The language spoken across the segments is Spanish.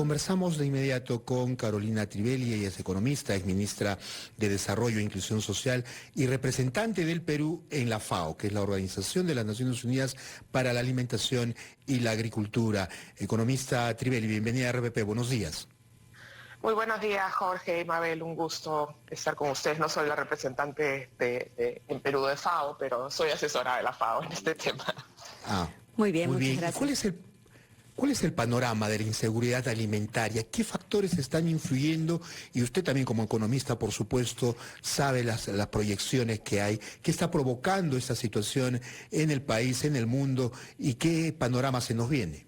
conversamos de inmediato con Carolina Trivelli, ella es economista, es ministra de Desarrollo e Inclusión Social y representante del Perú en la FAO, que es la Organización de las Naciones Unidas para la Alimentación y la Agricultura. Economista Trivelli, bienvenida a RPP, buenos días. Muy buenos días, Jorge y Mabel, un gusto estar con ustedes. No soy la representante en Perú de FAO, pero soy asesora de la FAO en este tema. Muy bien, muchas bien. gracias. ¿Cuál es el panorama de la inseguridad alimentaria? ¿Qué factores están influyendo? Y usted también como economista, por supuesto, sabe las proyecciones que hay. ¿Qué está provocando esta situación en el país, en el mundo? ¿Y qué panorama se nos viene?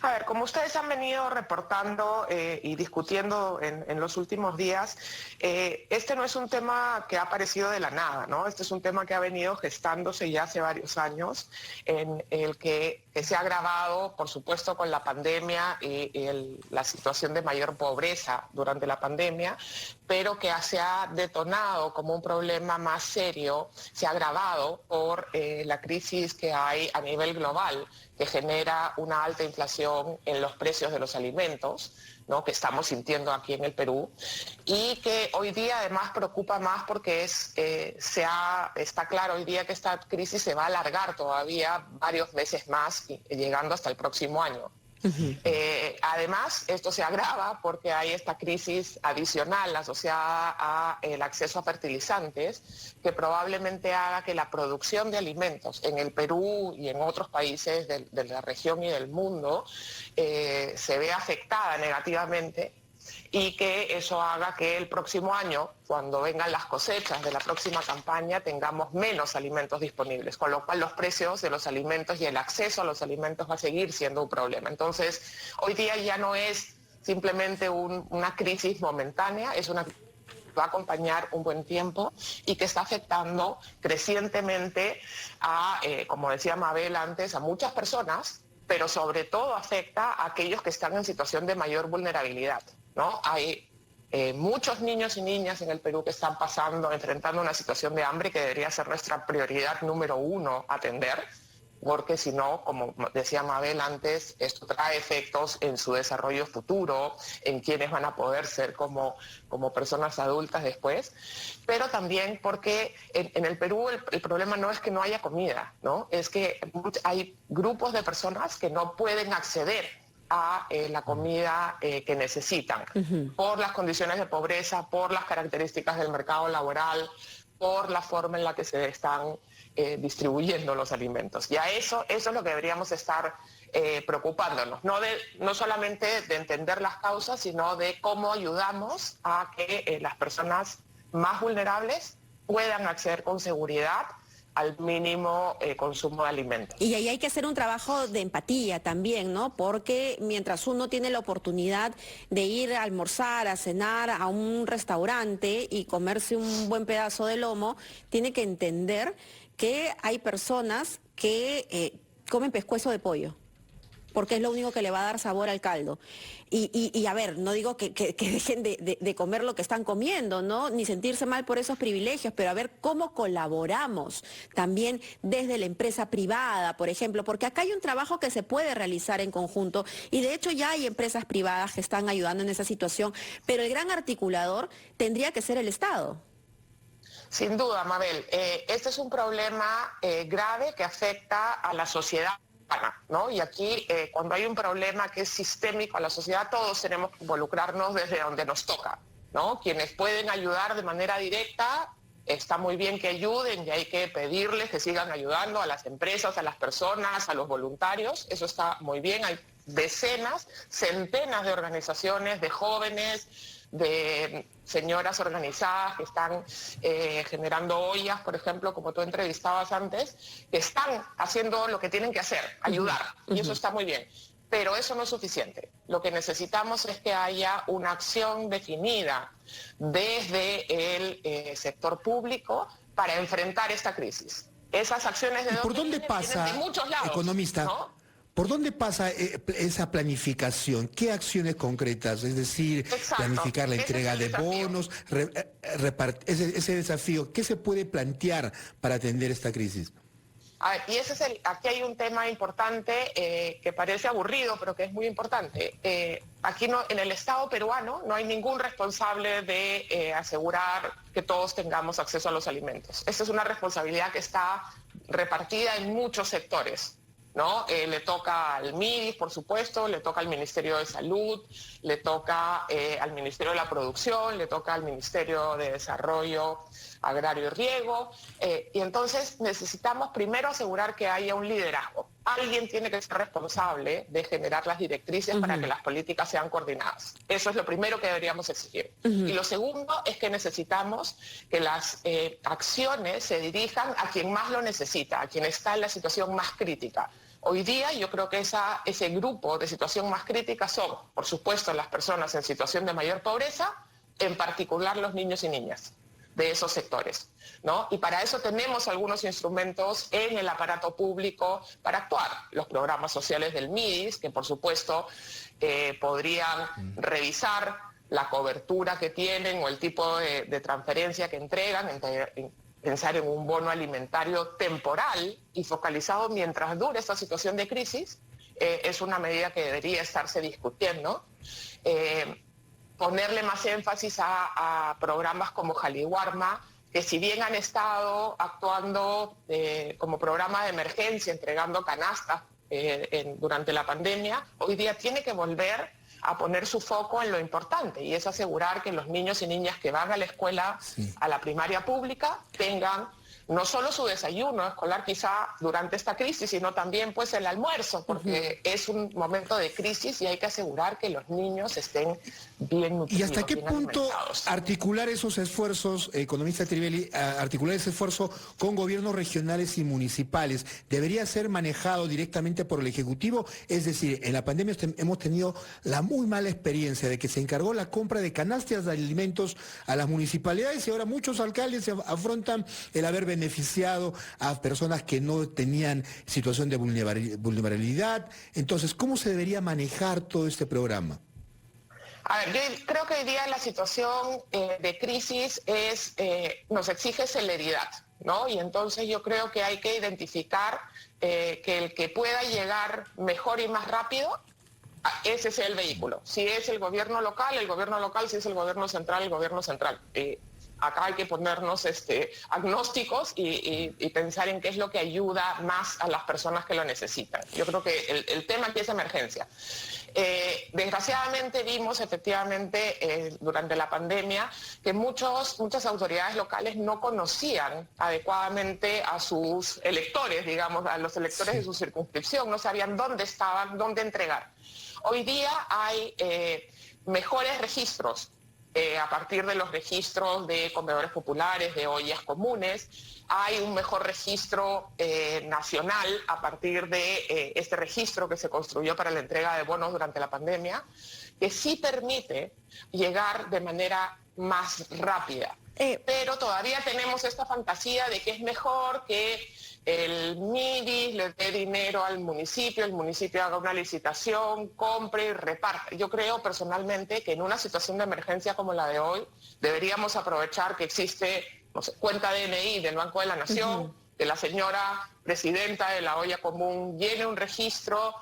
A ver, como ustedes han venido reportando y discutiendo en los últimos días, este no es un tema que ha aparecido de la nada, ¿no? Este es un tema que ha venido gestándose ya hace varios años, en el que se ha agravado, por supuesto, con la pandemia y la situación de mayor pobreza durante la pandemia, pero que se ha detonado como un problema más serio, se ha agravado por la crisis que hay a nivel global, que genera una alta inflación en los precios de los alimentos, ¿no?, que estamos sintiendo aquí en el Perú, y que hoy día además preocupa más porque está claro hoy día que esta crisis se va a alargar todavía varios meses más, llegando hasta el próximo año. Además, esto se agrava porque hay esta crisis adicional asociada al acceso a fertilizantes que probablemente haga que la producción de alimentos en el Perú y en otros países de la región y del mundo se vea afectada negativamente, y que eso haga que el próximo año, cuando vengan las cosechas de la próxima campaña, tengamos menos alimentos disponibles, con lo cual los precios de los alimentos y el acceso a los alimentos va a seguir siendo un problema. Entonces, hoy día ya no es simplemente una crisis momentánea, es una crisis que va a acompañar un buen tiempo y que está afectando crecientemente a, como decía Mabel antes, a muchas personas, pero sobre todo afecta a aquellos que están en situación de mayor vulnerabilidad, ¿no? Hay muchos niños y niñas en el Perú que están enfrentando una situación de hambre que debería ser nuestra prioridad número uno atender, porque si no, como decía Mabel antes, esto trae efectos en su desarrollo futuro, en quienes van a poder ser como personas adultas después, pero también porque en el Perú el problema no es que no haya comida, ¿no? Es que hay grupos de personas que no pueden acceder a la comida que necesitan, por las condiciones de pobreza, por las características del mercado laboral, por la forma en la que se están distribuyendo los alimentos. Y a eso es lo que deberíamos estar preocupándonos, no solamente de entender las causas, sino de cómo ayudamos a que las personas más vulnerables puedan acceder con seguridad al mínimo consumo de alimentos. Y ahí hay que hacer un trabajo de empatía también, ¿no? Porque mientras uno tiene la oportunidad de ir a almorzar, a cenar a un restaurante y comerse un buen pedazo de lomo, tiene que entender que hay personas que comen pescuezo de pollo, porque es lo único que le va a dar sabor al caldo. Y a ver, no digo que dejen de comer lo que están comiendo, ¿no? Ni sentirse mal por esos privilegios, pero a ver cómo colaboramos también desde la empresa privada, por ejemplo, porque acá hay un trabajo que se puede realizar en conjunto y de hecho ya hay empresas privadas que están ayudando en esa situación, pero el gran articulador tendría que ser el Estado. Sin duda, Mabel. Este es un problema grave que afecta a la sociedad, ¿no? Y aquí, cuando hay un problema que es sistémico a la sociedad, todos tenemos que involucrarnos desde donde nos toca, ¿no? Quienes pueden ayudar de manera directa, está muy bien que ayuden y hay que pedirles que sigan ayudando a las empresas, a las personas, a los voluntarios. Eso está muy bien. Hay decenas, centenas de organizaciones, de jóvenes, de señoras organizadas que están generando ollas, por ejemplo, como tú entrevistabas antes, que están haciendo lo que tienen que hacer, ayudar, y eso está muy bien. Pero eso no es suficiente. Lo que necesitamos es que haya una acción definida desde el sector público para enfrentar esta crisis. Esas acciones de ¿Por dónde pasa, vienen de muchos lados, economista? ¿no? ¿Por dónde pasa esa planificación? ¿Qué acciones concretas? Es decir, Exacto. planificar la Ese entrega es de el desafío. bonos, ese desafío. ¿Qué se puede plantear para atender esta crisis? Y aquí hay un tema importante que parece aburrido, pero que es muy importante. Aquí en el Estado peruano no hay ningún responsable de asegurar que todos tengamos acceso a los alimentos. Esta es una responsabilidad que está repartida en muchos sectores, ¿no? Le toca al MIDIS, por supuesto, le toca al Ministerio de Salud, le toca al Ministerio de la Producción, le toca al Ministerio de Desarrollo Agrario y Riego, y entonces necesitamos primero asegurar que haya un liderazgo. Alguien tiene que ser responsable de generar las directrices para que las políticas sean coordinadas. Eso es lo primero que deberíamos exigir. Y lo segundo es que necesitamos que las acciones se dirijan a quien más lo necesita, a quien está en la situación más crítica. Hoy día yo creo que ese grupo de situación más crítica son, por supuesto, las personas en situación de mayor pobreza, en particular los niños y niñas de esos sectores, ¿no? Y para eso tenemos algunos instrumentos en el aparato público para actuar. Los programas sociales del MIDIS, que por supuesto podrían revisar la cobertura que tienen o el tipo de transferencia que entregan, pensar en un bono alimentario temporal y focalizado mientras dure esta situación de crisis, es una medida que debería estarse discutiendo. Ponerle más énfasis a programas como Jaliwarma, que si bien han estado actuando como programa de emergencia, entregando canastas durante la pandemia, hoy día tiene que volver a poner su foco en lo importante, y es asegurar que los niños y niñas que van a la escuela, a la primaria pública, tengan no solo su desayuno escolar quizá durante esta crisis, sino también pues el almuerzo, porque es un momento de crisis y hay que asegurar que los niños estén bien nutridos. ¿Y hasta qué punto articular esos esfuerzos, economista Trivelli, articular ese esfuerzo con gobiernos regionales y municipales, debería ser manejado directamente por el Ejecutivo? Es decir, en la pandemia hemos tenido la muy mala experiencia de que se encargó la compra de canastas de alimentos a las municipalidades y ahora muchos alcaldes afrontan el haber beneficiado a personas que no tenían situación de vulnerabilidad. Entonces, ¿cómo se debería manejar todo este programa? A ver, yo creo que hoy día la situación de crisis nos exige celeridad, ¿no? Y entonces yo creo que hay que identificar que el que pueda llegar mejor y más rápido, ese es el vehículo. Si es el gobierno local, si es el gobierno central, el gobierno central. Acá hay que ponernos agnósticos y pensar en qué es lo que ayuda más a las personas que lo necesitan. Yo creo que el tema aquí es emergencia. Desgraciadamente vimos efectivamente durante la pandemia que muchas autoridades locales no conocían adecuadamente a sus electores, digamos, a los electores de su circunscripción, no sabían dónde estaban, dónde entregar. Hoy día hay mejores registros. A partir de los registros de comedores populares, de ollas comunes, hay un mejor registro nacional a partir de este registro que se construyó para la entrega de bonos durante la pandemia, que sí permite llegar de manera más rápida. Pero todavía tenemos esta fantasía de que es mejor que el MIDIS le dé dinero al municipio, el municipio haga una licitación, compre y reparte. Yo creo personalmente que en una situación de emergencia como la de hoy, deberíamos aprovechar que existe, no sé, cuenta DNI del Banco de la Nación, que la señora presidenta de la olla común llene un registro,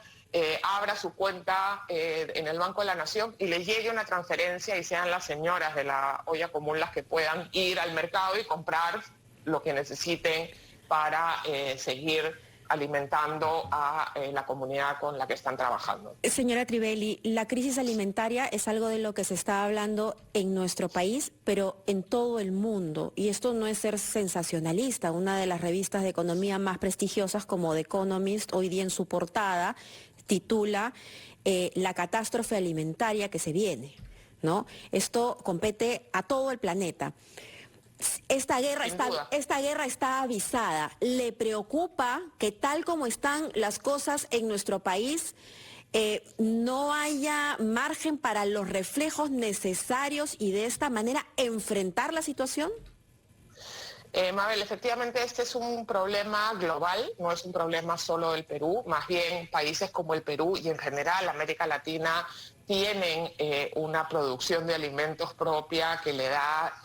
abra su cuenta en el Banco de la Nación y le llegue una transferencia y sean las señoras de la olla común las que puedan ir al mercado y comprar lo que necesiten para seguir alimentando a la comunidad con la que están trabajando. Señora Trivelli, la crisis alimentaria es algo de lo que se está hablando en nuestro país, pero en todo el mundo. Y esto no es ser sensacionalista. Una de las revistas de economía más prestigiosas como The Economist, hoy día en su portada, titula La catástrofe alimentaria que se viene, ¿no? Esto compete a todo el planeta. Esta guerra está avisada. ¿Le preocupa que tal como están las cosas en nuestro país, no haya margen para los reflejos necesarios y de esta manera enfrentar la situación? Mabel, efectivamente este es un problema global, no es un problema solo del Perú, más bien países como el Perú y en general América Latina tienen una producción de alimentos propia que le da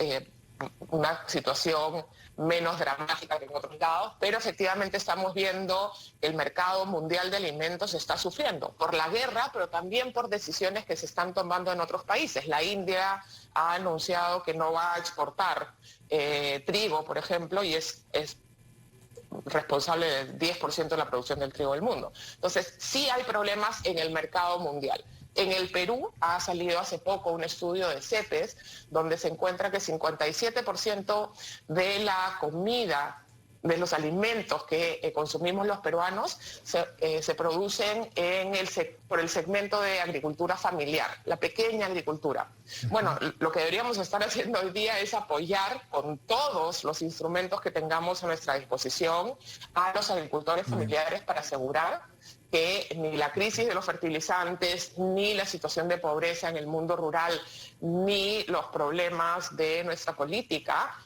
una situación menos dramática que en otros lados, pero efectivamente estamos viendo que el mercado mundial de alimentos está sufriendo por la guerra, pero también por decisiones que se están tomando en otros países. La India ha anunciado que no va a exportar trigo, por ejemplo, y es responsable del 10% de la producción del trigo del mundo. Entonces, sí hay problemas en el mercado mundial. En el Perú ha salido hace poco un estudio de CEPES donde se encuentra que 57% de la comida, de los alimentos que consumimos los peruanos se producen por el segmento de agricultura familiar, la pequeña agricultura. Bueno, lo que deberíamos estar haciendo hoy día es apoyar con todos los instrumentos que tengamos a nuestra disposición a los agricultores familiares para asegurar que ni la crisis de los fertilizantes, ni la situación de pobreza en el mundo rural, ni los problemas de nuestra política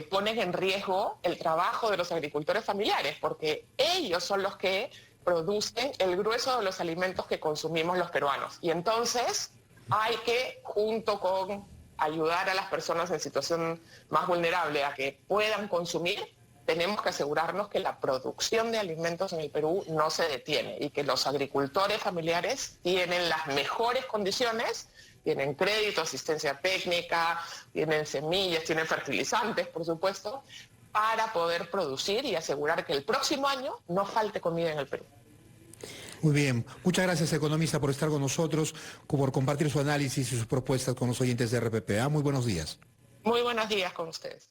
ponen en riesgo el trabajo de los agricultores familiares, porque ellos son los que producen el grueso de los alimentos que consumimos los peruanos. Y entonces hay que, junto con ayudar a las personas en situación más vulnerable a que puedan consumir, tenemos que asegurarnos que la producción de alimentos en el Perú no se detiene y que los agricultores familiares tienen las mejores condiciones, tienen crédito, asistencia técnica, tienen semillas, tienen fertilizantes, por supuesto, para poder producir y asegurar que el próximo año no falte comida en el Perú. Muy bien, muchas gracias, economista, por estar con nosotros, por compartir su análisis y sus propuestas con los oyentes de RPP. Muy buenos días. Muy buenos días con ustedes.